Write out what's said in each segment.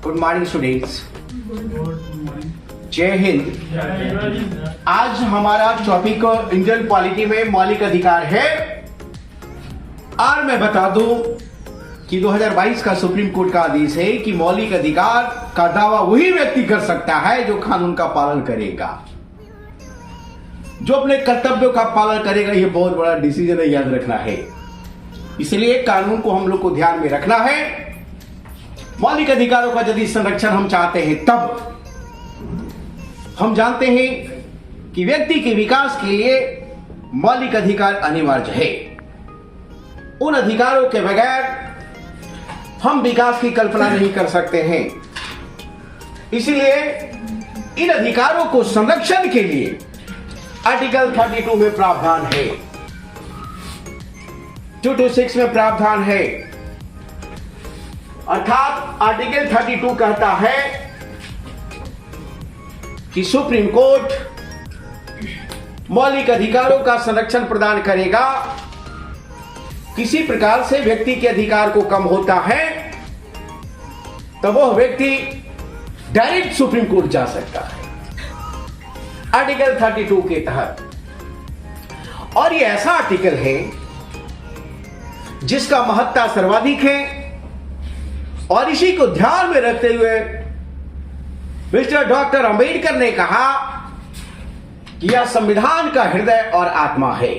Good morning students. जय हिंद। आज हमारा टॉपिक इंडियन पॉलिटी में मौलिक अधिकार है। और मैं बता दूं कि 2022 का सुप्रीम कोर्ट का आदेश है कि मौलिक अधिकार का दावा वही व्यक्ति कर सकता है जो कानून का पालन करेगा, जो अपने कर्तव्यों का पालन करेगा। यह बहुत बड़ा डिसीजन है, याद रखना है। इसलिए कानून को हम लोग को ध्यान में रखना है। मौलिक अधिकारों का यदि संरक्षण हम चाहते हैं, तब हम जानते हैं कि व्यक्ति के विकास के लिए मौलिक अधिकार अनिवार्य है। उन अधिकारों के बगैर हम विकास की कल्पना नहीं कर सकते हैं। इसलिए इन अधिकारों को संरक्षण के लिए आर्टिकल 32 में प्रावधान है, 226 में प्रावधान है। अर्थात आर्टिकल 32 कहता है कि सुप्रीम कोर्ट मौलिक अधिकारों का संरक्षण प्रदान करेगा। किसी प्रकार से व्यक्ति के अधिकार को कम होता है तो वह व्यक्ति डायरेक्ट सुप्रीम कोर्ट जा सकता है आर्टिकल 32 के तहत। और यह ऐसा आर्टिकल है जिसका महत्ता सर्वाधिक है। और इसी को ध्यान में रखते हुए मिस्टर डॉक्टर अंबेडकर ने कहा कि यह संविधान का हृदय और आत्मा है।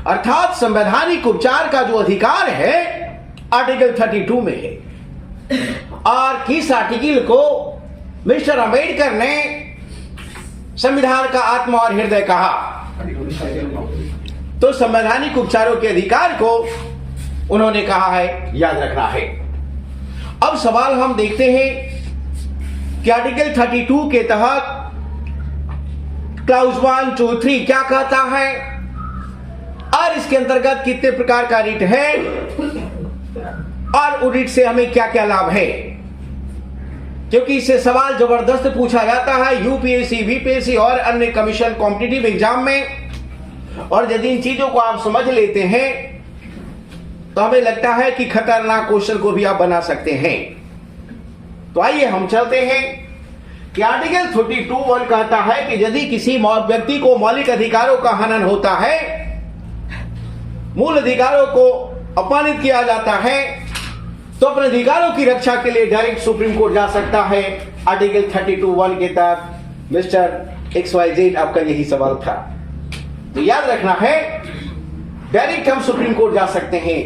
अर्थात संवैधानिक उपचार का जो अधिकार है आर्टिकल 32 में है। और किस आर्टिकल को मिस्टर अंबेडकर ने संविधान का आत्मा और हृदय कहा? तो संवैधानिक उपचारों के अधिकार को उन्होंने कहा है, याद रखना है। अब सवाल हम देखते हैं कि आर्टिकल 32 के तहत क्लाउज 1, 2, 3 क्या कहता है और इसके अंतर्गत कितने प्रकार का रिट है और उस रिट से हमें क्या क्या लाभ है। क्योंकि इससे सवाल जबरदस्त पूछा जाता है यूपीएससी, बीपीएससी और अन्य कमीशन कॉम्पिटिटिव एग्जाम में। और यदि इन चीजों को आप समझ लेते हैं तो हमें लगता है कि खतरनाक क्वेश्चन को भी आप बना सकते हैं। तो आइए हम चलते हैं कि आर्टिकल 32(1) कहता है कि यदि किसी व्यक्ति को मौलिक अधिकारों का हनन होता है, मूल अधिकारों को अपमानित किया जाता है, तो अपने अधिकारों की रक्षा के लिए डायरेक्ट सुप्रीम कोर्ट जा सकता है। आर्टिकल 32(1) के तहत मिस्टर XYZ आपका यही सवाल था, तो याद रखना है डायरेक्ट हम सुप्रीम कोर्ट जा सकते हैं।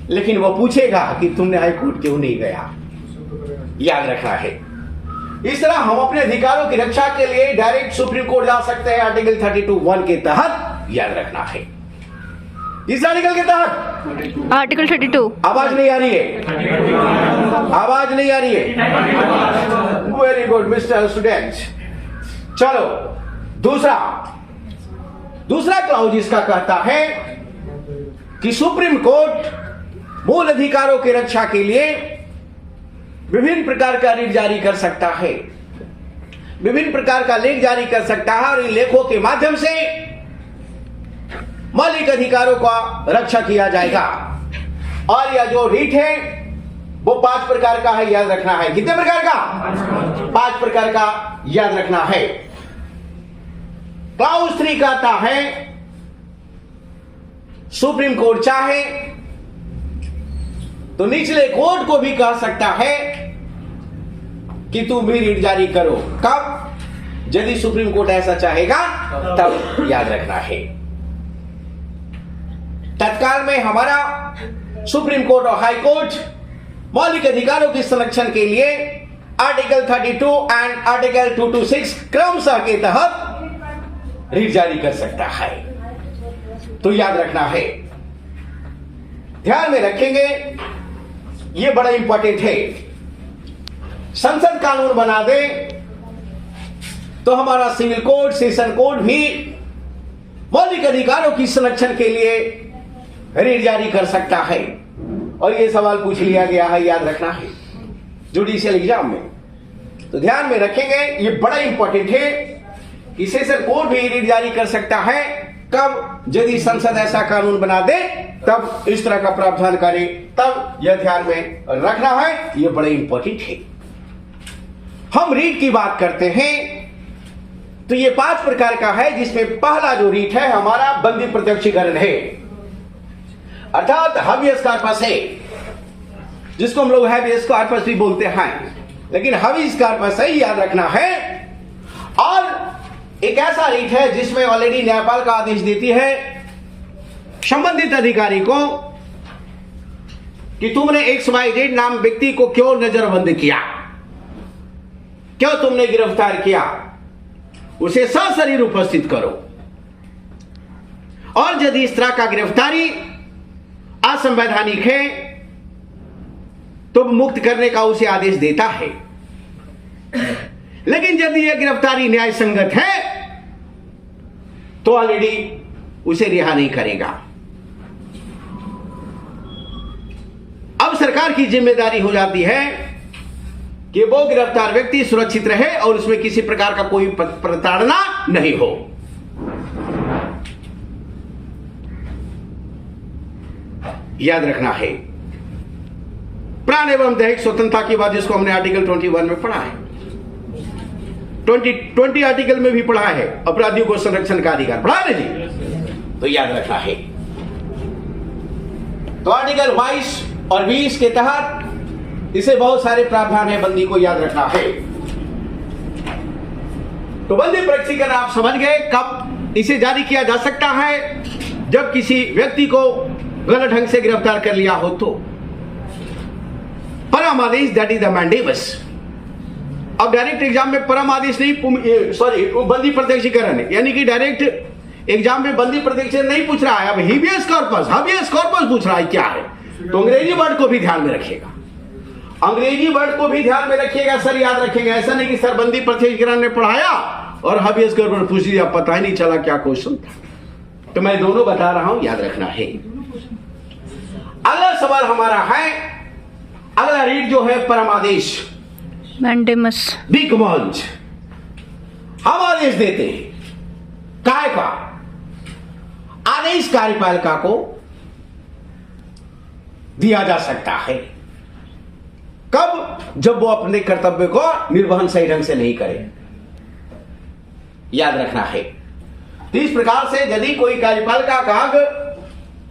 लेकिन वो पूछेगा कि तुमने हाई कोर्ट क्यों नहीं गया, याद रखना है। इस तरह हम अपने अधिकारों की रक्षा के लिए डायरेक्ट सुप्रीम कोर्ट जा सकते हैं आर्टिकल 32(1) के तहत, याद रखना है। इस आर्टिकल के तहत आर्टिकल 32। आवाज नहीं आ रही है, आवाज नहीं आ रही है। Very good mister students. चलो दूसरा क्लाउज इसका कहता है कि सुप्रीम कोर्ट मूल अधिकारों की रक्षा के लिए विभिन्न प्रकार का रिट जारी कर सकता है, विभिन्न प्रकार का लेख जारी कर सकता है और इन लेखों के माध्यम से मौलिक अधिकारों का रक्षा किया जाएगा। और यह जो रिट है वो 5 प्रकार का है, याद रखना है। कितने प्रकार का? 5 प्रकार का, याद रखना है। क्लाउज 3 कहता है सुप्रीम कोर्ट चाहे तो निचले कोर्ट को भी कह सकता है कि तुम भी रिट जारी करो। कब? यदि सुप्रीम कोर्ट ऐसा चाहेगा तब, याद रखना है। तत्काल में हमारा सुप्रीम कोर्ट और हाई कोर्ट मौलिक अधिकारों के संरक्षण के लिए आर्टिकल 32 एंड आर्टिकल 226 क्रमशः के तहत रीट जारी कर सकता है। तो याद रखना है, ध्यान में रखेंगे, यह बड़ा इंपॉर्टेंट है। संसद कानून बना दे तो हमारा सिविल कोड, सेशन कोड भी मौलिक अधिकारों की संरक्षण के लिए रीट जारी कर सकता है। और यह सवाल पूछ लिया गया है, याद रखना है, जुडिशियल एग्जाम में। तो ध्यान में रखेंगे, यह बड़ा इंपॉर्टेंट है कि सेशन कोड भी रीट जारी कर सकता है। कब? यदि संसद ऐसा कानून बना दे तब इस तरह का प्रावधान करे, तब यह ध्यान में रखना है, यह बड़ा इंपॉर्टेंट है। हम रीट की बात करते हैं तो यह 5 प्रकार का है, जिसमें पहला जो रीट है हमारा बंदी प्रत्यक्षीकरण है, अर्थात हाबियस कॉर्पस है, जिसको हम लोग हाबियस कॉर्पस भी बोलते हैं, लेकिन हाबियस कॉर्पस है, याद रखना है। और एक ऐसा रीट है जिसमें ऑलरेडी न्यायपालिका आदेश देती है संबंधित अधिकारी को कि तुमने XYZ नाम व्यक्ति को क्यों नजरबंद किया, क्यों तुमने गिरफ्तार किया, उसे सशरीर उपस्थित करो। और यदि इस तरह का गिरफ्तारी असंवैधानिक है तो मुक्त करने का उसे आदेश देता है। लेकिन यदि यह गिरफ्तारी न्याय संगत है तो ऑलरेडी उसे रिहा नहीं करेगा। अब सरकार की जिम्मेदारी हो जाती है कि वो गिरफ्तार व्यक्ति सुरक्षित रहे और उसमें किसी प्रकार का कोई प्रताड़ना नहीं हो। याद रखना है, प्राण एवं दैहिक स्वतंत्रता की बात, जिसको हमने आर्टिकल 21 में पढ़ा है, 20 आर्टिकल में भी पढ़ा है, अपराधियों को संरक्षण का अधिकार पढ़ा है जी। तो याद रखना है, तो आर्टिकल 22 और 20 के तहत इसे बहुत सारे प्रावधान है, बंदी को याद रखना है। तो बंदी प्रत्यक्षीकरण आप समझ गए, कब इसे जारी किया जा सकता है? जब किसी व्यक्ति को गलत ढंग से गिरफ्तार कर लिया हो तो। परम आदेश, दैट इज द मैंडेबस। अब डायरेक्ट एग्जाम में परम आदेश नहीं, सॉरी, बंदी प्रत्यक्षीकरण है, यानी कि डायरेक्ट एग्जाम में बंदी प्रत्यक्षीकरण नहीं पूछ रहा है, अब हाबियस कॉर्पस पूछ रहा है, क्या है? तो अंग्रेजी वर्ड को भी ध्यान में रखिएगा, अंग्रेजी वर्ड को भी ध्यान में रखिएगा सर, याद रखेंगे। ऐसा नहीं कि सर बंदी प्रत्यक्षीकरण ने पढ़ाया और हाबियस कॉर्पस पूछ लिया, पता ही नहीं चला क्या क्वेश्चन था। तो मैं दोनों बता रहा हूं, याद रखना है। अगला सवाल हमारा है, अगला रीट जो है परम आदेश, मैंडेमस, दी कमांड। हम आदेश देते हैं, काय का आदेश कार्यपालिका को दिया जा सकता है। कब? जब वो अपने कर्तव्य को निर्वहन सही ढंग से नहीं करे। याद रखना है। तो इस प्रकार से यदि कोई कार्यपालिका का अंग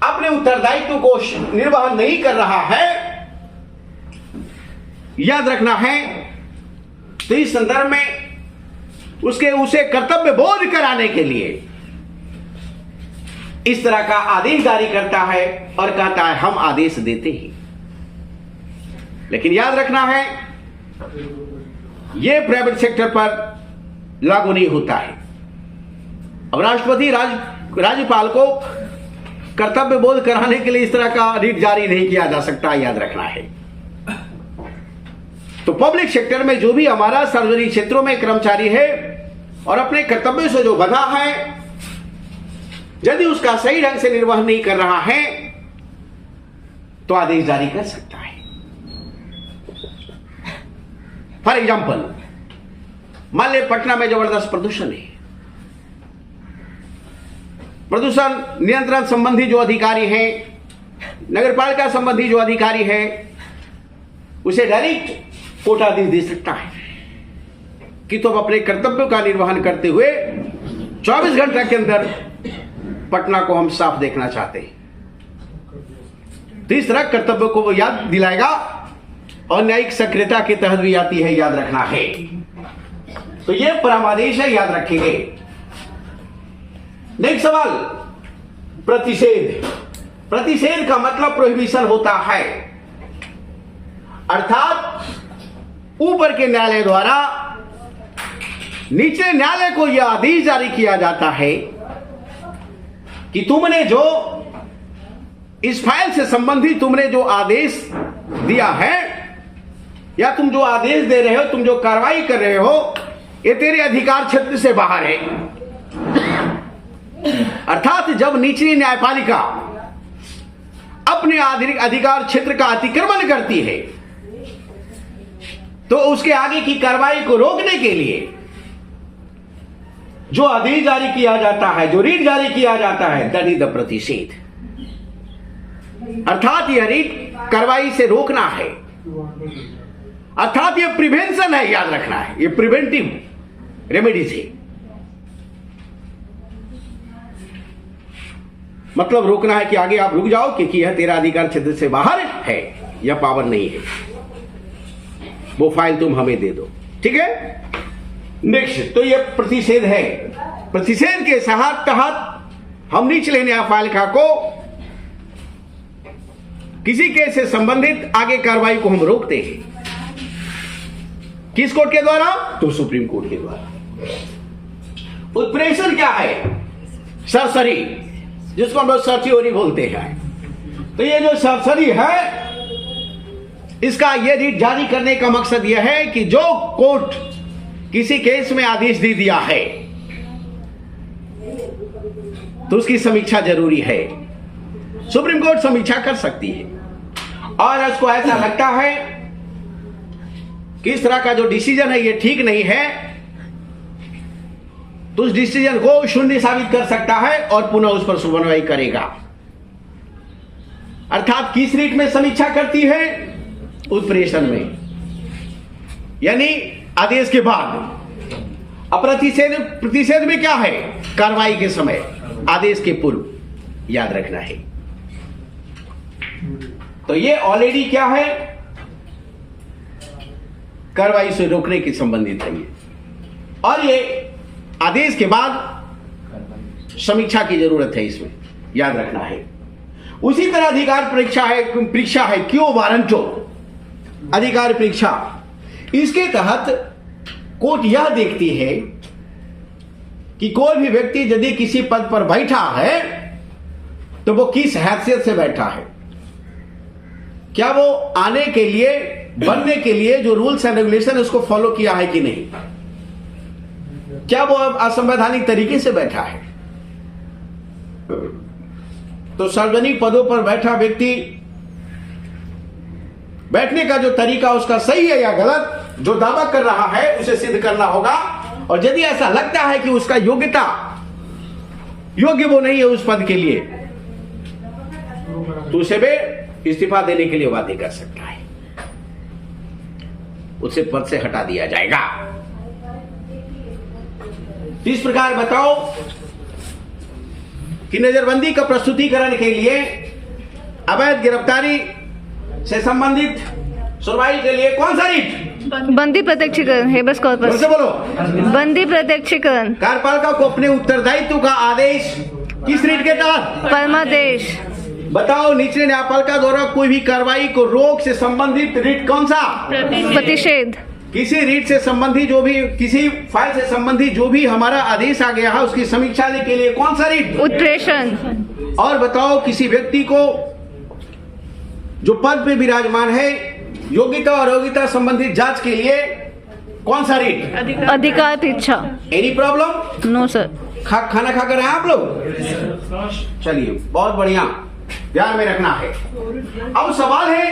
अपने उत्तरदायित्व को निर्वहन नहीं कर रहा है, याद रखना है, तो इस संदर्भ में उसे कर्तव्य बोध कराने के लिए इस तरह का आदेश जारी करता है और कहता है हम आदेश देते हैं। लेकिन याद रखना है, यह प्राइवेट सेक्टर पर लागू नहीं होता है। अब राष्ट्रपति राज्यपाल को कर्तव्य बोध कराने के लिए इस तरह का रीट जारी नहीं किया जा सकता, याद रखना है। तो पब्लिक सेक्टर में जो भी हमारा सार्वजनिक क्षेत्रों में कर्मचारी है और अपने कर्तव्यों से जो बंधा है, यदि उसका सही ढंग से निर्वहन नहीं कर रहा है तो आदेश जारी कर सकता है। फॉर एग्जाम्पल, मान ले पटना में जबरदस्त प्रदूषण है, प्रदूषण नियंत्रण संबंधी जो अधिकारी हैं, नगरपालिका संबंधी जो अधिकारी है, उसे डायरेक्ट कोर्ट आदेश दे सकता है कि तुम अपने कर्तव्यों का निर्वहन करते हुए 24 घंटे के अंदर पटना को हम साफ देखना चाहते हैं। तो इस तरह कर्तव्यों को वो याद दिलाएगा और न्यायिक सक्रियता के तहत भी आती है, याद रखना है। तो यह परमादेश है, याद रखेंगे। नेक्स्ट सवाल, प्रतिषेध। प्रतिषेध का मतलब प्रोहिबिशन होता है, अर्थात ऊपर के न्यायालय द्वारा निचले न्यायालय को यह आदेश जारी किया जाता है कि तुमने जो इस फाइल से संबंधित तुमने जो आदेश दिया है या तुम जो आदेश दे रहे हो, तुम जो कार्रवाई कर रहे हो, ये तेरे अधिकार क्षेत्र से बाहर है। अर्थात जब निचली न्यायपालिका अपने अधिकार क्षेत्र का अतिक्रमण करती है तो उसके आगे की कार्रवाई को रोकने के लिए जो आदेश जारी किया जाता है, जो रीट जारी किया जाता है, दैट इज द प्रतिषेध। अर्थात यह रीट कार्रवाई से रोकना है, अर्थात यह प्रिवेंशन है, याद रखना है, यह प्रिवेंटिव रेमेडीज है। मतलब रोकना है कि आगे आप रुक जाओ क्योंकि यह तेरा अधिकार क्षेत्र से बाहर है, यह पावर नहीं है, वो फाइल तुम हमें दे दो। ठीक है, नेक्स्ट। तो यह प्रतिषेध है। प्रतिषेध के तहत हम निचले न्यायपालिका को किसी केस से संबंधित आगे कार्रवाई को हम रोकते हैं। किस कोर्ट के द्वारा? तो सुप्रीम कोर्ट के द्वारा। उत्प्रेषण क्या है? सरसरी, जिसको हम लोग सर्चियोरी बोलते हैं। तो ये जो सरसरी है, इसका ये रीट जारी करने का मकसद यह है कि जो कोर्ट किसी केस में आदेश दे दिया है तो उसकी समीक्षा जरूरी है। सुप्रीम कोर्ट समीक्षा कर सकती है और उसको ऐसा लगता है कि इस तरह का जो डिसीजन है ये ठीक नहीं है, तो उस डिसीजन को शून्य साबित कर सकता है और पुनः उस पर सुनवाई करेगा। अर्थात किस रीट में समीक्षा करती है? उत्प्रेषण में, यानी आदेश के बाद। प्रतिषेध में क्या है? कार्रवाई के समय, आदेश के पूर्व, याद रखना है। तो ये ऑलरेडी क्या है? कार्रवाई से रोकने के संबंधित है ये, और ये आदेश के बाद समीक्षा की जरूरत है, इसमें याद रखना है। उसी तरह अधिकार परीक्षा है क्यों वारंटो अधिकार परीक्षा। इसके तहत कोर्ट यह देखती है कि कोई भी व्यक्ति यदि किसी पद पर बैठा है तो वो किस हैसियत से बैठा है, क्या वो आने के लिए, बनने के लिए जो रूल्स एंड रेगुलेशन उसको फॉलो किया है कि नहीं, क्या वो असंवैधानिक तरीके से बैठा है। तो सार्वजनिक पदों पर बैठा व्यक्ति बैठने का जो तरीका उसका सही है या गलत, जो दावा कर रहा है उसे सिद्ध करना होगा। और यदि ऐसा लगता है कि उसका योग्य वो नहीं है उस पद के लिए, तो उसे वे इस्तीफा देने के लिए बाध्य कर सकता है, उसे पद से हटा दिया जाएगा। इस प्रकार बताओ कि नजरबंदी का प्रस्तुतिकरण के लिए, अवैध गिरफ्तारी से संबंधित सुनवाई के लिए कौन सा रीट? बंदी प्रत्यक्षीकरण, हेबस कॉर्पस। से बोलो। बंदी प्रत्यक्षीकरण। कार्यपालिका को अपने उत्तरदायित्व का आदेश किस रीट के तहत? परमादेश। बताओ, निचले न्यायपालिका द्वारा कोई भी कार्रवाई को रोक से संबंधित रीट कौन सा? प्रतिषेध। किसी रीट से संबंधी जो भी, किसी फाइल से संबंधित जो भी हमारा आदेश आ गया है उसकी समीक्षा के लिए कौन सा रीट? उत्प्रेषण। और बताओ, किसी व्यक्ति को जो पद पे विराजमान है, योग्यता और अयोग्यता संबंधित जांच के लिए कौन सा रीट? अधिकार परीक्षा। Any problem? No sir. खाना खाकर आए आप लोग? चलिए, बहुत बढ़िया, ध्यान में रखना है। अब सवाल है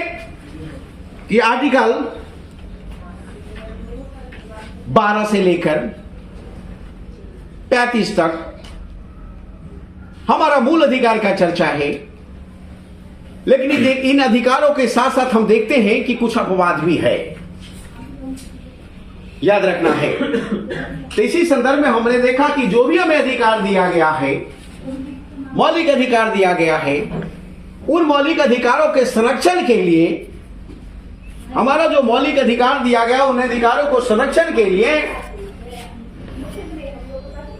कि आर्टिकल 12 से लेकर 35 तक हमारा मूल अधिकार का चर्चा है, लेकिन इन अधिकारों के साथ साथ हम देखते हैं कि कुछ अपवाद भी है, याद रखना है। तो इसी संदर्भ में हमने देखा कि जो भी हमें अधिकार दिया गया है, मौलिक अधिकार दिया गया है, उन मौलिक अधिकारों के संरक्षण के लिए, हमारा जो मौलिक अधिकार दिया गया उन अधिकारों को संरक्षण के लिए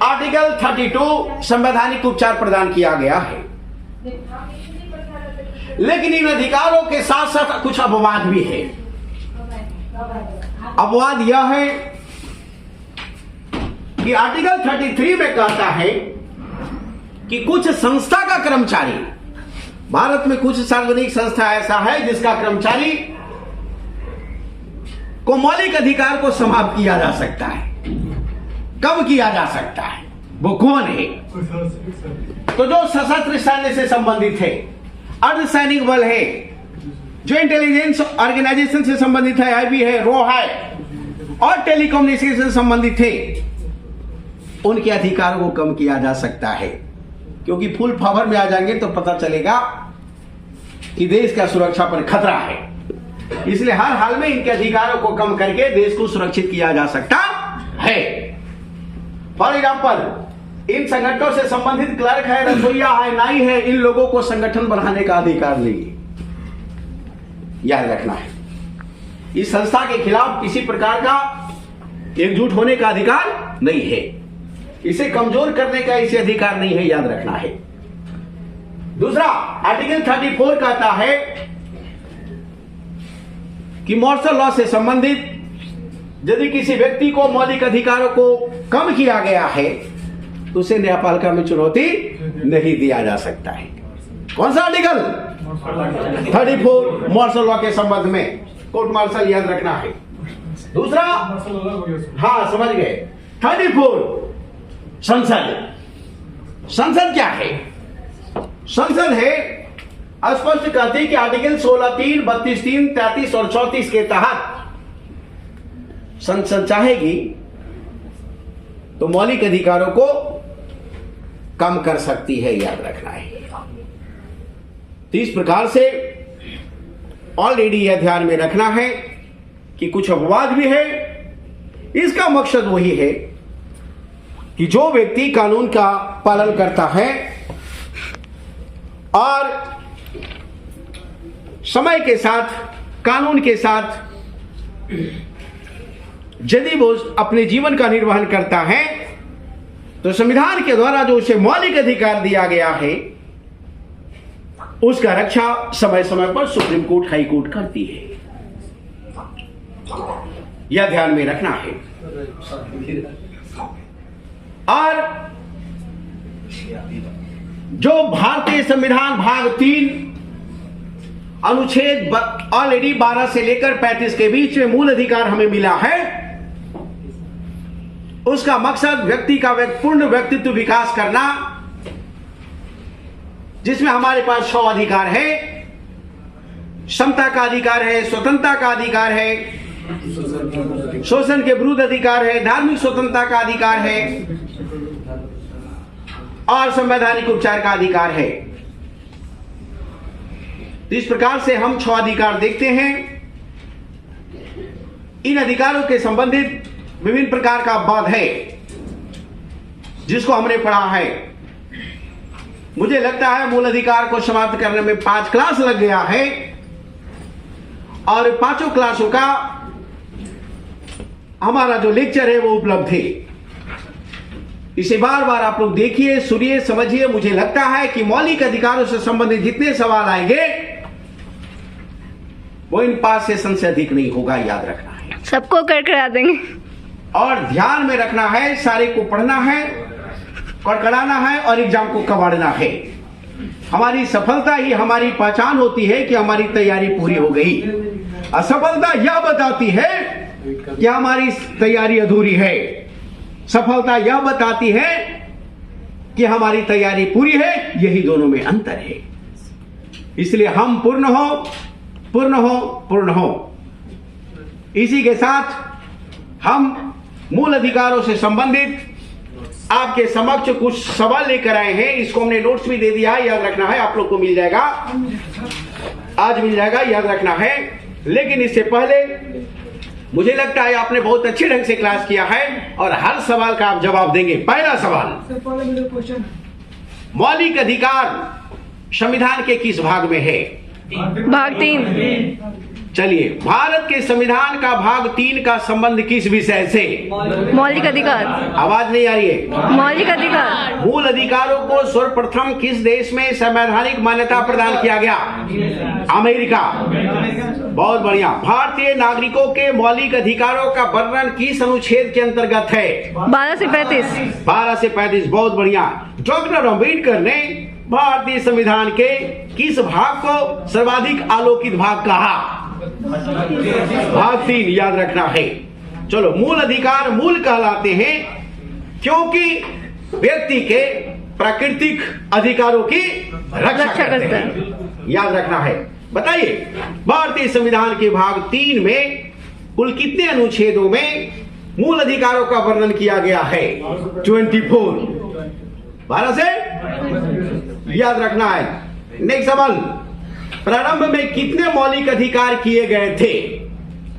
आर्टिकल 32 संवैधानिक उपचार प्रदान किया गया है। लेकिन इन अधिकारों के साथ साथ कुछ अपवाद भी है। अपवाद यह है कि आर्टिकल 33 में कहता है कि कुछ संस्था का कर्मचारी, भारत में कुछ सार्वजनिक संस्था ऐसा है जिसका कर्मचारी को मौलिक अधिकार को समाप्त किया जा सकता है। कब किया जा सकता है? वो कौन है? तो जो सशस्त्र सैन्य से संबंधित है, अर्धसैनिक बल है, जो इंटेलिजेंस ऑर्गेनाइजेशन से संबंधित है, आईबी है, रो है, और टेलीकम्युनिकेशन से संबंधित है, उनके अधिकारों को कम किया जा सकता है। क्योंकि फुल पावर में आ जाएंगे तो पता चलेगा कि देश का सुरक्षा पर खतरा है। इसलिए हर हाल में इनके अधिकारों को कम करके देश को सुरक्षित किया जा सकता है। फॉर एग्जाम्पल, इन संगठनों से संबंधित क्लर्क है, रसोईया है, नाई है, इन लोगों को संगठन बनाने का अधिकार नहीं है, याद रखना है। इस संस्था के खिलाफ किसी प्रकार का एकजुट होने का अधिकार नहीं है, इसे कमजोर करने का इसे अधिकार नहीं है, याद रखना है। दूसरा, आर्टिकल 34 कहता है कि मार्शल लॉ से संबंधित यदि किसी व्यक्ति को मौलिक अधिकारों को कम किया गया है तो उसे न्यायपालिका में चुनौती नहीं दिया जा सकता है। कौन सा आर्टिकल? 34 मार्शल लॉ के संबंध में, कोर्ट मार्शल याद रखना है। दूसरा, हाँ समझ गए, 34 संसद क्या है? संसद है, स्पष्ट कहती है कि आर्टिकल 16(3), 32(3), 33 और 34 के तहत संसद चाहेगी तो मौलिक अधिकारों को कम कर सकती है, याद रखना है। तो इस प्रकार से ऑलरेडी यह ध्यान में रखना है कि कुछ अपवाद भी है। इसका मकसद वही है कि जो व्यक्ति कानून का पालन करता है और समय के साथ, कानून के साथ यदि वो अपने जीवन का निर्वहन करता है तो संविधान के द्वारा जो उसे मौलिक अधिकार दिया गया है उसका रक्षा समय समय पर सुप्रीम कोर्ट, हाई कोर्ट करती है। यह ध्यान में रखना है। और जो भारतीय संविधान भाग 3 अनुच्छेद ऑलरेडी 12 से लेकर 35 के बीच में मूल अधिकार हमें मिला है, उसका मकसद व्यक्ति का पूर्ण व्यक्तित्व विकास करना, जिसमें हमारे पास 6 अधिकार है। समता का अधिकार है, स्वतंत्रता का अधिकार है, शोषण के विरुद्ध अधिकार है, धार्मिक स्वतंत्रता का अधिकार है और संवैधानिक उपचार का अधिकार है। तो इस प्रकार से हम 6 अधिकार देखते हैं। इन अधिकारों के संबंधित विभिन्न प्रकार का अपवाद है जिसको हमने पढ़ा है। मुझे लगता है मूल अधिकार को समाप्त करने में 5 क्लास लग गया है और 5 क्लासों का हमारा जो लेक्चर है वो उपलब्ध है। इसे बार बार आप लोग देखिए, सुनिए, समझिए। मुझे लगता है कि मौलिक अधिकारों से संबंधित जितने सवाल आएंगे वो इन 5 सेशन से अधिक नहीं होगा, याद रखना है। सबको कर करा देंगे। और ध्यान में रखना है, सारे को पढ़ना है, कड़कड़ाना है और एग्जाम को कबाड़ना है। हमारी सफलता ही हमारी पहचान होती है कि हमारी तैयारी पूरी हो गई। असफलता यह बताती है कि हमारी तैयारी अधूरी है। सफलता यह बताती है कि हमारी तैयारी पूरी है। यही दोनों में अंतर है। इसलिए हम पूर्ण हो, पूर्ण हो, पूर्ण हो। इसी के साथ हम मूल अधिकारों से संबंधित आपके समक्ष कुछ सवाल लेकर आए हैं। इसको हमने नोट्स भी दे दिया है, याद रखना है। आप लोग को मिल जाएगा, आज मिल जाएगा, याद रखना है। लेकिन इससे पहले मुझे लगता है आपने बहुत अच्छे ढंग से क्लास किया है और हर सवाल का आप जवाब देंगे। पहला सवाल, मौलिक अधिकार संविधान के किस भाग में है? भाग 3। चलिए, भारत के संविधान का भाग 3 का संबंध किस विषय से? मौलिक अधिकार। आवाज नहीं आ रही है। मौलिक अधिकार। मूल अधिकारों को सर्वप्रथम किस देश में संवैधानिक मान्यता प्रदान किया गया? अमेरिका। बहुत बढ़िया। भारतीय नागरिकों के मौलिक अधिकारों का वर्णन किस अनुच्छेद के अंतर्गत है? 12 से 35। 12 से 35। बहुत बढ़िया। डॉक्टर अम्बेडकर ने भारतीय संविधान के किस भाग को सर्वाधिक आलोकित भाग कहा? भाग 3 याद रखना है। चलो, मूल अधिकार मूल कहलाते हैं क्योंकि व्यक्ति के प्राकृतिक अधिकारों की रक्षा करते हैं। याद रखना है। बताइए, भारतीय संविधान के भाग 3 में कुल कितने अनुच्छेदों में मूल अधिकारों का वर्णन किया गया है? 24। 12 से याद रखना है। नेक्स्ट सवाल, प्रारंभ में कितने मौलिक अधिकार किए गए थे?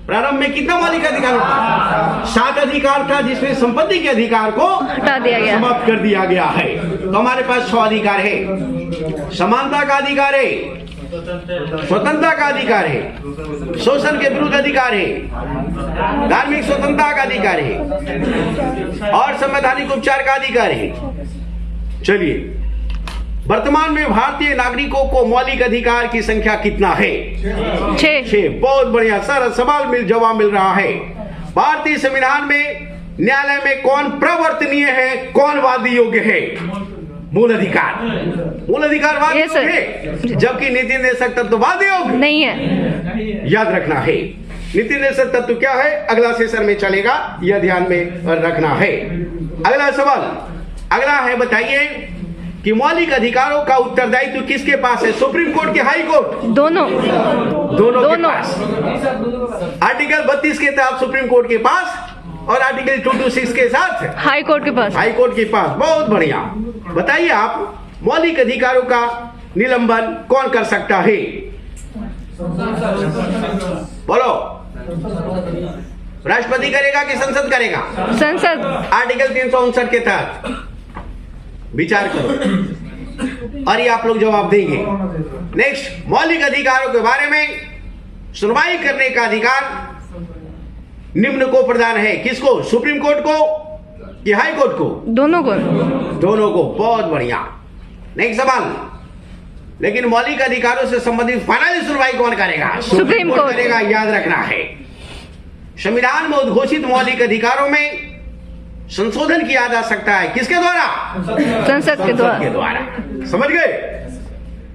प्रारंभ में कितना मौलिक अधिकार था? 7 अधिकार था, जिसमें संपत्ति के अधिकार को हटा दिया गया, समाप्त कर दिया गया है। तो हमारे पास 6 अधिकार है। समानता का अधिकार है, स्वतंत्रता का अधिकार है, शोषण के विरुद्ध अधिकार है, धार्मिक स्वतंत्रता का अधिकार है और संवैधानिक उपचार का अधिकार है। चलिए, वर्तमान में भारतीय नागरिकों को मौलिक अधिकार की संख्या कितना है? 6। बहुत बढ़िया सर, सवाल जवाब मिल रहा है। भारतीय संविधान में न्यायालय में कौन प्रवर्तनीय है, कौन वादी योग्य है? मूल अधिकार। मूल अधिकार वादी योग्य है, जबकि नीति निर्देशक तत्व वादी योग्य नहीं है। याद रखना है। नीति निर्देशक तत्व क्या है, अगला सेशन में चलेगा, यह ध्यान में रखना है। अगला सवाल अगला है, बताइए कि मौलिक अधिकारों का उत्तरदायित्व किसके पास है? सुप्रीम कोर्ट के, हाई कोर्ट? दोनों के पास। आर्टिकल 32 के तहत सुप्रीम कोर्ट के पास और आर्टिकल 226 के साथ हाई कोर्ट के पास। हाई कोर्ट के पास। बहुत बढ़िया। बताइए आप, मौलिक अधिकारों का निलंबन कौन कर सकता है? बोलो। राष्ट्रपति करेगा कि संसद करेगा? संसद। आर्टिकल 359 के तहत विचार करो और ये आप लोग जवाब देंगे। नेक्स्ट, मौलिक अधिकारों के बारे में सुनवाई करने का अधिकार निम्न को प्रदान है। किसको? सुप्रीम कोर्ट को कि हाई कोर्ट को? दोनों को। दोनों को। बहुत बढ़िया। नेक्स्ट सवाल, लेकिन मौलिक अधिकारों से संबंधित फाइनली सुनवाई कौन करेगा? सुप्रीम कोर्ट करेगा। याद रखना है। संविधान में उद्घोषित मौलिक अधिकारों में संशोधन किया जा सकता है किसके द्वारा? संसद के द्वारा। समझ गए?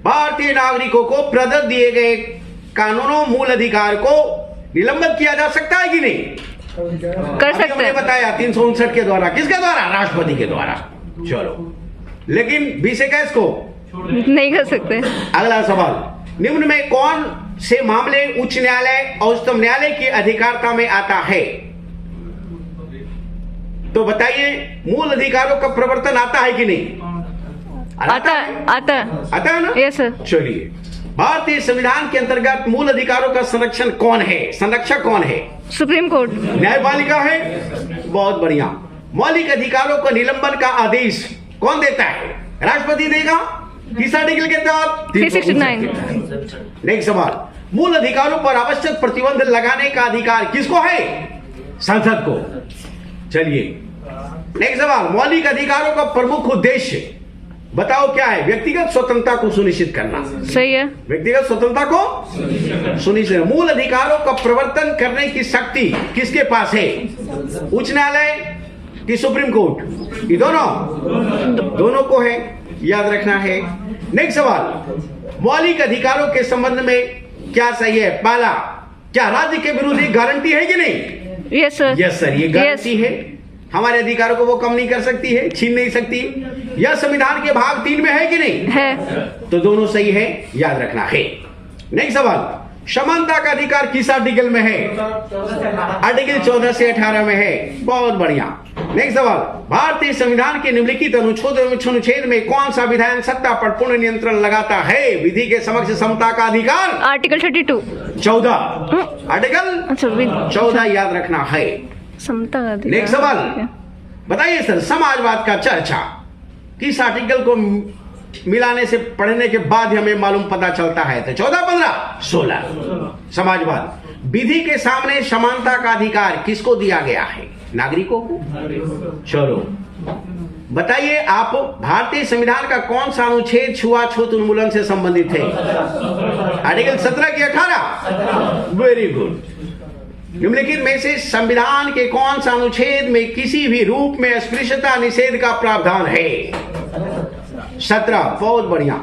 भारतीय नागरिकों को प्रदत्त दिए गए कानूनों मूल अधिकार को निलंबित किया जा सकता है कि नहीं? कर सकते हैं। बताया 359 के द्वारा। किसके द्वारा? राष्ट्रपति के द्वारा। चलो, लेकिन 2021 को नहीं कर सकते। अगला सवाल, निम्न में कौन से मामले उच्च न्यायालय और उच्चतम न्यायालय की अधिकारता में आता है? तो बताइए, मूल अधिकारों का प्रवर्तन आता है कि नहीं? आता है ना? Yes sir. चलिए, भारतीय संविधान के अंतर्गत मूल अधिकारों का संरक्षण कौन है? संरक्षक कौन है? Supreme court. न्यायपालिका है। बहुत बढ़िया। मौलिक अधिकारों का निलंबन का आदेश कौन देता है? राष्ट्रपति देगा। किस आर्टिकल के तहत? 369। नेक्स्ट सवाल, मूल अधिकारों पर आवश्यक प्रतिबंध लगाने का अधिकार किसको है? संसद को। चलिए, नेक्स्ट सवाल, मौलिक अधिकारों का प्रमुख उद्देश्य बताओ क्या है? व्यक्तिगत स्वतंत्रता को सुनिश्चित करना। सही है। व्यक्तिगत स्वतंत्रता को सुनिश्चित। मूल अधिकारों का प्रवर्तन करने की शक्ति किसके पास है? उच्च न्यायालय कि सुप्रीम कोर्ट? ये दोनों को है। याद रखना है। नेक्स्ट सवाल, मौलिक अधिकारों के संबंध में क्या सही है? पहला, क्या राज्य के विरुद्ध एक गारंटी है कि नहीं? Yes sir. यस सर, ये गारंटी है। हमारे अधिकारों को वो कम नहीं कर सकती है, छीन नहीं सकती। यह संविधान के भाग 3 में है कि नहीं? है। तो दोनों सही है। याद रखना है। नेक्स्ट सवाल, समानता का अधिकार किस आर्टिकल में है? आर्टिकल 14 से 18 में है। बहुत बढ़िया। नेक्स्ट सवाल, भारतीय संविधान के निम्नलिखित अनुच्छेद में कौन सा विधायन सत्ता पर पूर्ण नियंत्रण लगाता है? विधि के समक्ष समता का अधिकार। आर्टिकल 32। 14। आर्टिकल 14 याद रखना है। समता का अधिकार। नेक्स्ट सवाल, बताइए सर, समाजवाद का चर्चा किस आर्टिकल को मिलाने से पढ़ने के बाद हमें मालूम पता चलता है। तो 14, 15, 16 समाजवाद। विधि के सामने समानता का अधिकार किसको दिया गया है? नागरिकों को। चलो बताइए आप, भारतीय संविधान का कौन सा अनुच्छेद छुआछूत उन्मूलन से संबंधित है? आर्टिकल 17 की 18। Very good. निम्नलिखित में से संविधान के कौन सा अनुच्छेद में किसी भी रूप में अस्पृश्यता निषेध का प्रावधान है? 17। बहुत बढ़िया।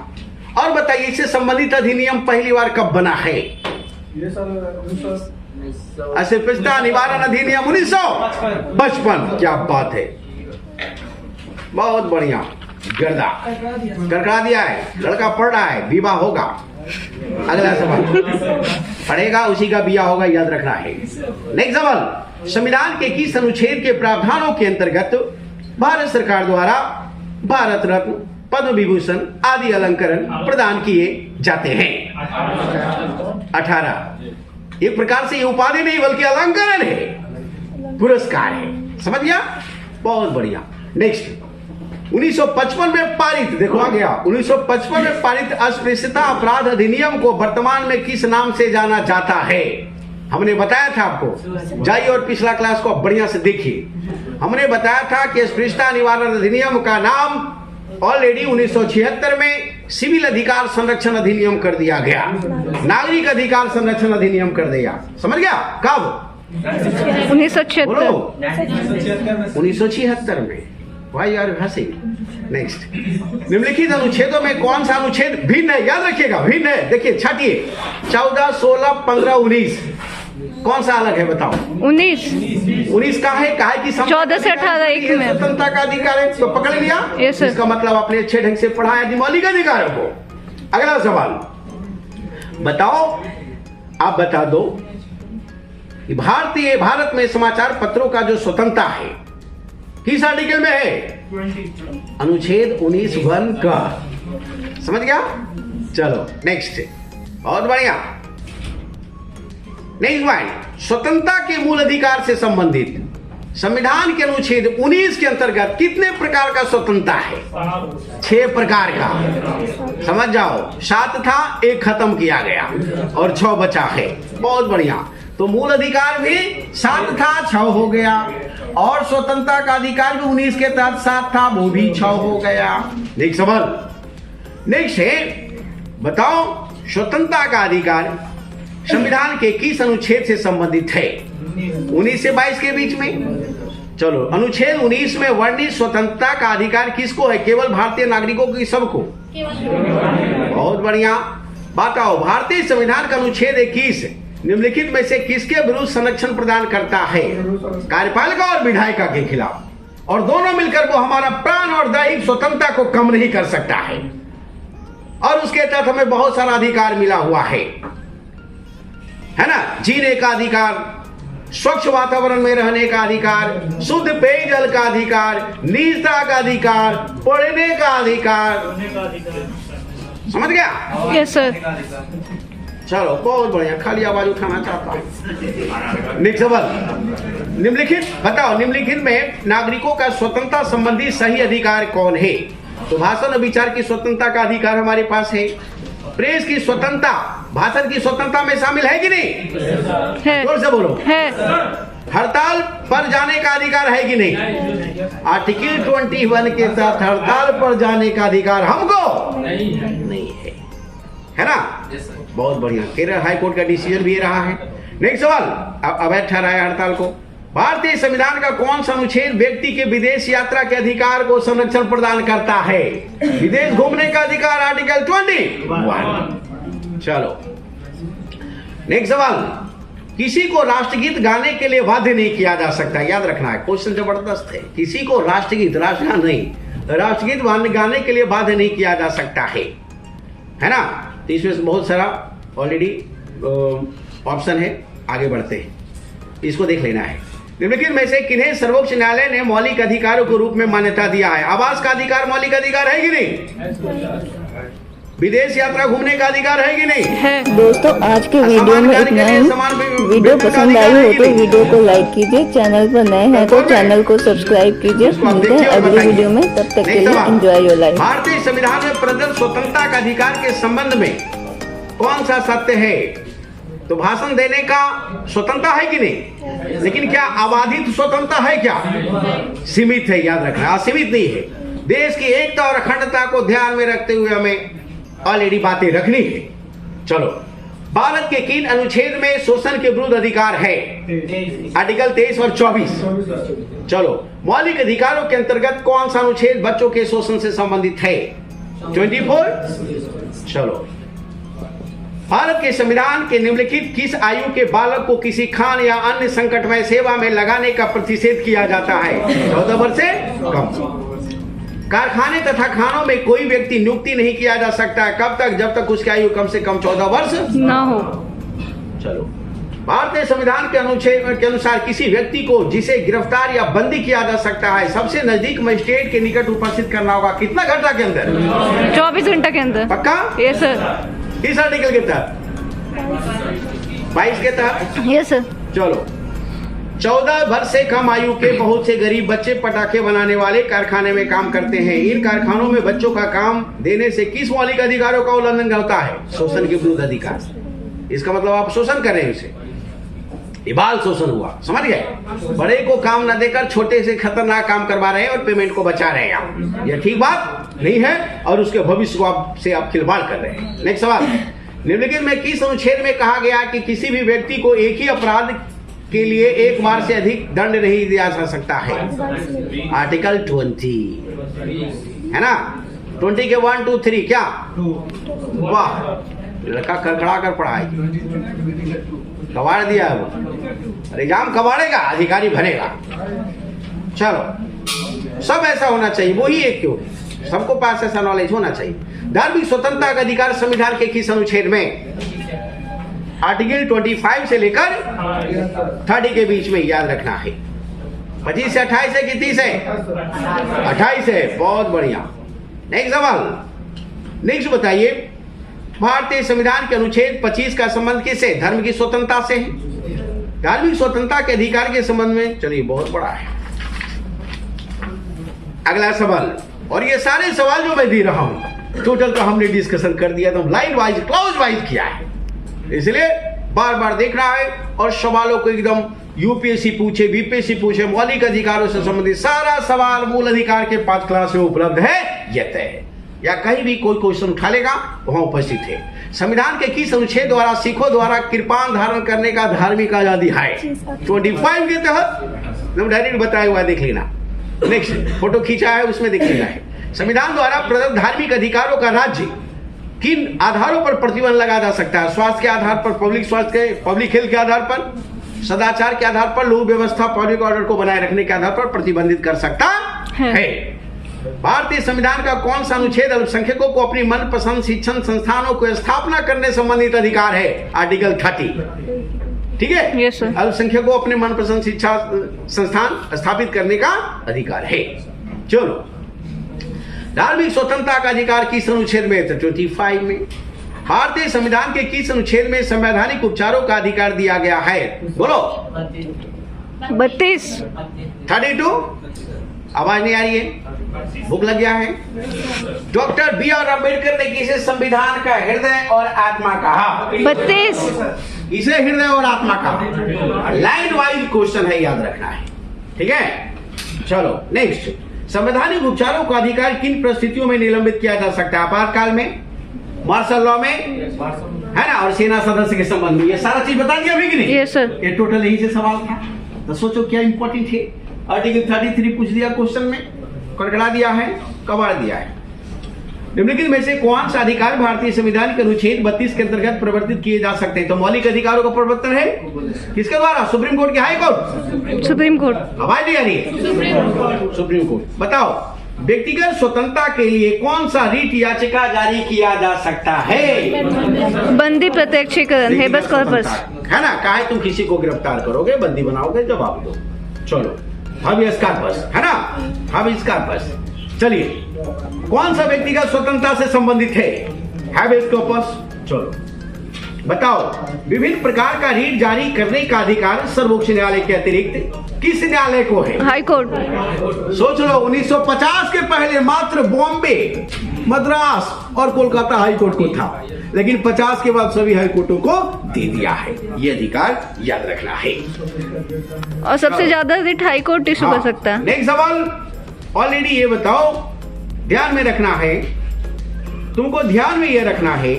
और बताइए इससे संबंधित अधिनियम पहली बार कब बना है? अस्पृश्यता निवारण अधिनियम 1955। क्या बात है, बहुत बढ़िया। गर्दा करका दिया है, लड़का पढ़ रहा है, विवाह होगा। अगला सवाल पढ़ेगा उसी का बिया होगा, याद रखना है। नेक्स्ट सवाल, संविधान के किस अनुच्छेद के प्रावधानों के अंतर्गत भारत सरकार द्वारा भारत रत्न, पद्म विभूषण आदि अलंकरण प्रदान किए जाते हैं? 18। एक प्रकार से ये उपाधि नहीं बल्कि अलंकरण है, पुरस्कार है। समझ गया? बहुत बढ़िया। नेक्स्ट, 1955 में पारित, देखो आ गया, 1955 में पारित अस्पृश्यता अपराध अधिनियम को वर्तमान में किस नाम से जाना जाता है? हमने बताया था आपको, जाइए और पिछला क्लास को बढ़िया से देखिए। हमने बताया था कि अस्पृश्यता निवारण अधिनियम का नाम ऑलरेडी 1976 में सिविल अधिकार संरक्षण अधिनियम कर दिया गया, नागरिक अधिकार संरक्षण अधिनियम कर दिया। समझ गया? कब? 1976। 1976 में। Why are you hustling? Next, निम्नलिखित अनुच्छेदों में कौन सा अनुच्छेद भिन्न है? याद रखिएगा, भिन्न है। देखिए छाटिए, 14, 16, 15, 19 कौन सा अलग है? बताओ। 19 का है, कहा कि 14 से 18 एक में स्वतंत्रता का अधिकार है, तो पकड़ लिया। Yes, sir. इसका मतलब आपने अच्छे ढंग से पढ़ा है मौलिक अधिकारों को। अगला सवाल बताओ, आप बता दो कि भारत में समाचार पत्रों का जो स्वतंत्रता है किस आर्टिकल में है? अनुच्छेद 19(1) का। समझ गया? चलो नेक्स्ट, बहुत बढ़िया। नेक्स्ट पॉइंट, स्वतंत्रता के मूल अधिकार से संबंधित संविधान के अनुच्छेद 19 के अंतर्गत कितने प्रकार का स्वतंत्रता है? 6 प्रकार का। समझ जाओ, 7 था, 1 खत्म किया गया और 6 बचा है। बहुत बढ़िया। तो मूल अधिकार भी 7 था, 6 हो गया, और स्वतंत्रता का अधिकार भी 19 के तहत 7 था, वो भी 6 हो गया। नेक्स्ट सवाल, नेक्स्ट है, बताओ स्वतंत्रता का अधिकार संविधान के किस अनुच्छेद से संबंधित है? 19 से 22 के बीच में। चलो, अनुच्छेद 19 में वर्णित स्वतंत्रता का अधिकार किसको है? केवल भारतीय नागरिकों की, सबको? बहुत बढ़िया। बताओ, भारतीय संविधान का अनुच्छेद 21 निम्नलिखित में से किसके विरुद्ध संरक्षण प्रदान करता है? कार्यपालिका और विधायिका के खिलाफ, और दोनों मिलकर वो हमारा प्राण और दैहिक स्वतंत्रता को कम नहीं कर सकता है, और उसके तहत हमें बहुत सारा अधिकार मिला हुआ है ना? जीने का अधिकार, स्वच्छ वातावरण में रहने का अधिकार, शुद्ध पेयजल का अधिकार, निजता का अधिकार, पढ़ने का अधिकार। समझ गया? Yes sir. चलो बहुत बढ़िया, खाली आवाज उठाना चाहता हूं। नेक्स्ट सवाल, निम्नलिखित बताओ, निम्नलिखित में नागरिकों का स्वतंत्रता संबंधी सही अधिकार कौन है? तो भाषण और विचार की स्वतंत्रता का अधिकार हमारे पास है। प्रेस की स्वतंत्रता भाषण की स्वतंत्रता में शामिल है कि नहीं? है। जोर से बोलो। है। हड़ताल पर जाने का अधिकार है कि नहीं? आर्टिकल 21 के तहत हड़ताल पर जाने का अधिकार हमको नहीं है ना? बहुत बढ़िया। केरल हाई कोर्ट का डिसीजन भी रहा है। नेक्स्ट सवाल, अवैध ठहराया हड़ताल को। भारतीय संविधान का कौन सा अनुच्छेद व्यक्ति के विदेश यात्रा के अधिकार को संरक्षण प्रदान करता है? विदेश घूमने का अधिकार, आर्टिकल 21। चलो नेक्स्ट सवाल, किसी को राष्ट्रगीत गाने के लिए बाध्य नहीं किया जा सकता। याद रखना है, क्वेश्चन जबरदस्त है। किसी को राष्ट्रगीत, राष्ट्रगान नहीं, राष्ट्रगीत गाने के लिए बाध्य नहीं किया जा सकता है ना? तो इसमें बहुत सारा ऑलरेडी ऑप्शन है, आगे बढ़ते हैं, इसको देख लेना है। निम्नलिखित में से किन्हें सर्वोच्च न्यायालय ने मौलिक अधिकारों के रूप में मान्यता दिया है? आवास का अधिकार मौलिक अधिकार है कि नहीं? विदेश यात्रा घूमने का अधिकार है कि नहीं? है। दोस्तों आज के वीडियो में इतना ही। वीडियो पसंद आई हो तो वीडियो को लाइक कीजिए, चैनल पर नए हैं तो चैनल को सब्सक्राइब कीजिए। मिलते हैं अगली वीडियो में, तब तक के लिए एंजॉय योर लाइफ। भारतीय संविधान में प्रदत्त स्वतंत्रता का अधिकार के संबंध में कौन सा सत्य है? तो भाषण देने का स्वतंत्रता है कि नहीं, लेकिन क्या अबाधित स्वतंत्रता है? क्या सीमित है? याद रखना, असीमित नहीं है। देश की एकता और अखंडता को ध्यान में रखते हुए हमें ऑलरेडी बातें रखनी है। चलो, भारत के किन अनुच्छेद में शोषण के विरुद्ध अधिकार है? आर्टिकल 23 और 24। चलो, मौलिक अधिकारों के अंतर्गत कौन सा अनुच्छेद बच्चों के शोषण से संबंधित है? 24। चलो, भारत के संविधान के निम्नलिखित किस आयु के बालक को किसी खान या अन्य संकटमय सेवा में लगाने का प्रतिषेध किया जाता है? 14 वर्ष से कम। कारखाने तथा खानों में कोई व्यक्ति नियुक्ति नहीं किया जा सकता। कब तक? जब तक उसकी आयु कम से कम 14 वर्ष ना हो। चलो, भारतीय संविधान के अनुच्छेद के अनुसार किसी व्यक्ति को जिसे गिरफ्तार या बंदी किया जा सकता है, सबसे नजदीक मजिस्ट्रेट के निकट उपस्थित करना होगा कितना घंटा के अंदर? 24 घंटा के अंदर। पक्का? Yes sir. इस आर्टिकल के तहत 22 के तहत। Yes sir. चलो, 14 वर्ष से कम आयु के बहुत से गरीब बच्चे पटाखे बनाने वाले कारखाने में काम करते हैं। इन कारखानों में बच्चों का काम देने से किस मौलिक अधिकारों का उल्लंघन होता है? शोषण के विरुद्ध अधिकार। इसका मतलब आप शोषण कर रहे हैं, इसे ये बाल शोषण हुआ, समझ गए? बड़े को काम न देकर छोटे से खतरनाक काम करवा रहे हैं और पेमेंट को बचा रहे हैं आप। यह ठीक बात नहीं है और उसके भविष्य को आप खिलवाड़ कर रहे हैं। नेक्स्ट सवाल, निम्नलिखित में किस अनुच्छेद में कहा गया कि किसी भी व्यक्ति को एक ही अपराध के लिए एक बार से अधिक दंड नहीं दिया जा सकता है? आर्टिकल 20 है ना? 20 के 1 2 3 क्या? वाह, लड़का खड़खड़ा कर पढ़ा है, कबाड़ दिया है वो। एग्जाम कबाड़ेगा, अधिकारी भरेगा। चलो, सब ऐसा होना चाहिए, वही एक क्यों, सबको पास ऐसा नॉलेज होना चाहिए। धार्मिक स्वतंत्रता का अधिकार संविधान के किस अनुच्छेद में? आर्टिकल 25 से लेकर 30 के बीच में, याद रखना है। 25 से 28 है कि 30 है? 28 है, बहुत बढ़िया। नेक्स्ट सवाल, नेक्स्ट बताइए, भारतीय संविधान के अनुच्छेद 25 का संबंध किससे? धर्म की स्वतंत्रता से है। धार्मिक स्वतंत्रता के अधिकार के संबंध में, चलिए बहुत बड़ा है। अगला सवाल, और ये सारे सवाल जो मैं दे रहा हूं टोटल का हमने डिस्कशन कर दिया, तो लाइन वाइज क्लॉज वाइज किया है, इसलिए बार बार देखना है और सवालों को एकदम यूपीएससी पूछे, बीपीएससी पूछे, मौलिक अधिकारों से संबंधित सारा सवाल मूल अधिकार के 5 क्लास में उपलब्ध है। यह तय है, या कहीं भी कोई क्वेश्चन उठा लेगा वहां उपस्थित है। संविधान के किस अनुच्छेद द्वारा सिखों द्वारा कृपान धारण करने का धार्मिक आजादी है? 25 के तहत डायरेक्ट बताया हुआ, देख लेना। नेक्स्ट फोटो खींचा है, उसमें देख लेना है। संविधान द्वारा प्रदत्त धार्मिक अधिकारों का राज्य किन आधारों पर प्रतिबंध लगा जा सकता है? स्वास्थ्य के आधार पर, पब्लिक स्वास्थ्य के, पब्लिक हेल्थ के आधार पर, सदाचार के आधार पर, लोक व्यवस्था पब्लिक ऑर्डर को बनाए रखने के आधार पर प्रतिबंधित कर सकता है। भारतीय संविधान का कौन सा अनुच्छेद अल्पसंख्यकों को अपनी मनपसंद शिक्षण संस्थानों को स्थापना करने संबंधित अधिकार है? आर्टिकल 30। ठीक है? Yes sir. अल्पसंख्यकों को अपने मनपसंद शिक्षा संस्थान स्थापित करने का अधिकार है। चलो, धार्मिक स्वतंत्रता का अधिकार किस अनुच्छेद में? 25 में। भारतीय संविधान के किस अनुच्छेद में संवैधानिक उपचारों का अधिकार दिया गया है? बोलो। 32। 32। आवाज नहीं आ रही है, भूख लग गया है। डॉक्टर बी आर अम्बेडकर ने किसे संविधान का हृदय और आत्मा कहा? 32। इसे हृदय और आत्मा कहा। लाइन वाइज क्वेश्चन है, याद रखना है। ठीक है? चलो नेक्स्ट, संवैधानिक उपचारों का अधिकार किन परिस्थितियों में निलंबित किया जा सकता है? आपातकाल में, मार्शल लॉ में, है ना, और सेना सदस्य के संबंध में। ये सारा चीज बता दिया अभी कि नहीं? Yes sir. ये टोटल यही से सवाल था, तो सोचो क्या इंपॉर्टेंट है। आर्टिकल 33 पूछ दिया क्वेश्चन में, कड़कड़ा दिया है, कबाड़ दिया है। निम्नलिखित में से कौन सा अधिकार भारतीय संविधान के अनुच्छेद 32 के अंतर्गत प्रवर्तित किए जा सकते हैं? तो मौलिक अधिकारों का प्रवर्तन है किसके द्वारा? सुप्रीम कोर्ट के, हाई कोर्ट, सुप्रीम कोर्ट। आवाज नहीं आ रही है? Supreme court. बताओ, व्यक्तिगत स्वतंत्रता के लिए कौन सा रीट याचिका जारी किया जा सकता है? बंदी प्रत्यक्षीकरण, हेबस कॉर्पस, है ना? काहे तुम किसी को गिरफ्तार करोगे, बंदी बनाओगे, जवाब दो। चलो, हाबियस कॉर्पस, है ना, हाबियस कॉर्पस। चलिए, कौन सा व्यक्तिगत स्वतंत्रता से संबंधित है? Habit corpus. चलो बताओ, विभिन्न प्रकार का रीट जारी करने का अधिकार सर्वोच्च न्यायालय के अतिरिक्त किस न्यायालय को है? High court. सोच लो, 1950 के पहले मात्र बॉम्बे, मद्रास और कोलकाता हाई कोर्ट को था, लेकिन 50 के बाद सभी हाई कोर्टों को दे दिया है। ये अधिकार याद रखना है। और सबसे ज्यादा रिट हाई कोर्ट इशू कर सकता है। नेक्स्ट सवाल, ऑलरेडी ये बताओ, ध्यान में रखना है, तुमको ध्यान में ये रखना है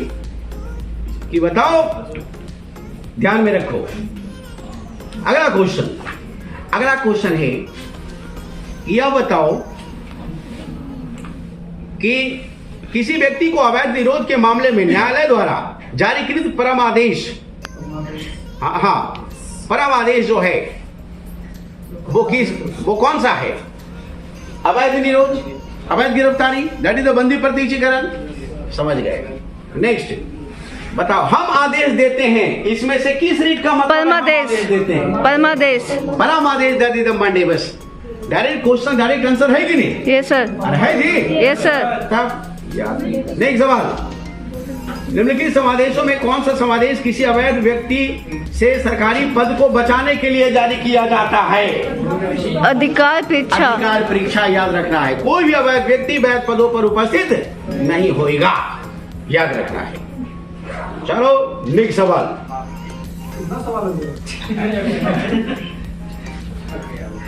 कि बताओ, ध्यान में रखो। अगला क्वेश्चन है, यह बताओ कि किसी व्यक्ति को अवैध निरोध के मामले में न्यायालय द्वारा जारीकृत परम आदेश, परम आदेश जो है वो कौन सा है? अवैध निरोध, अवैध गिरफ्तारी, दैट इज द बंदी प्रत्यक्षीकरण। समझ गए? नेक्स्ट बताओ, हम आदेश देते हैं, इसमें से किस रीट का मतलब? परमादेश देते हैं, परमादेश, परमादेश, दैट इज द मंडे। बस डायरेक्ट क्वेश्चन, डायरेक्ट आंसर है कि नहीं? Yes sir. अरे है जी, यस सर। नेक्स्ट सवाल, निम्नलिखित समादेशों में कौन सा समादेश किसी अवैध व्यक्ति से सरकारी पद को बचाने के लिए जारी किया जाता है? अधिकार परीक्षा। अधिकार परीक्षा याद रखना है। कोई भी अवैध व्यक्ति वैध पदों पर उपस्थित नहीं होगा, याद रखना है। चलो नेक्स्ट सवाल,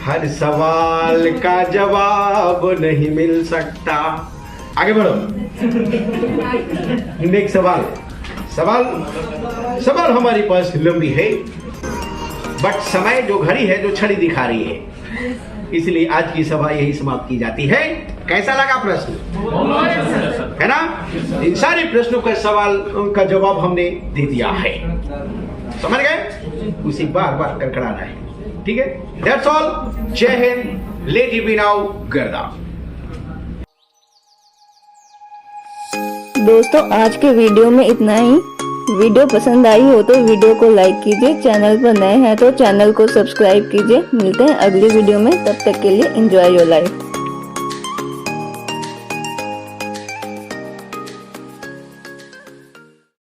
हर सवाल का जवाब नहीं मिल सकता। आगे बढ़ो। नेक्स्ट सवाल हमारे पास लंबी है, बट समय जो घड़ी है जो छड़ी दिखा रही है, इसलिए आज की सभा यही समाप्त की जाती है। कैसा लगा प्रश्न? है ना? इन सारे प्रश्नों का सवाल का जवाब हमने दे दिया है। समझ गए? उसी बार बार कड़कड़ाना है। ठीक है? That's all. जय हिंद। Let it be now. गर्दा। दोस्तों, आज के वीडियो में इतना ही। वीडियो पसंद आई हो तो वीडियो को लाइक कीजिए, चैनल पर नए हैं तो चैनल को सब्सक्राइब कीजिए। मिलते हैं अगली वीडियो में, तब तक के लिए एंजॉय योर लाइफ।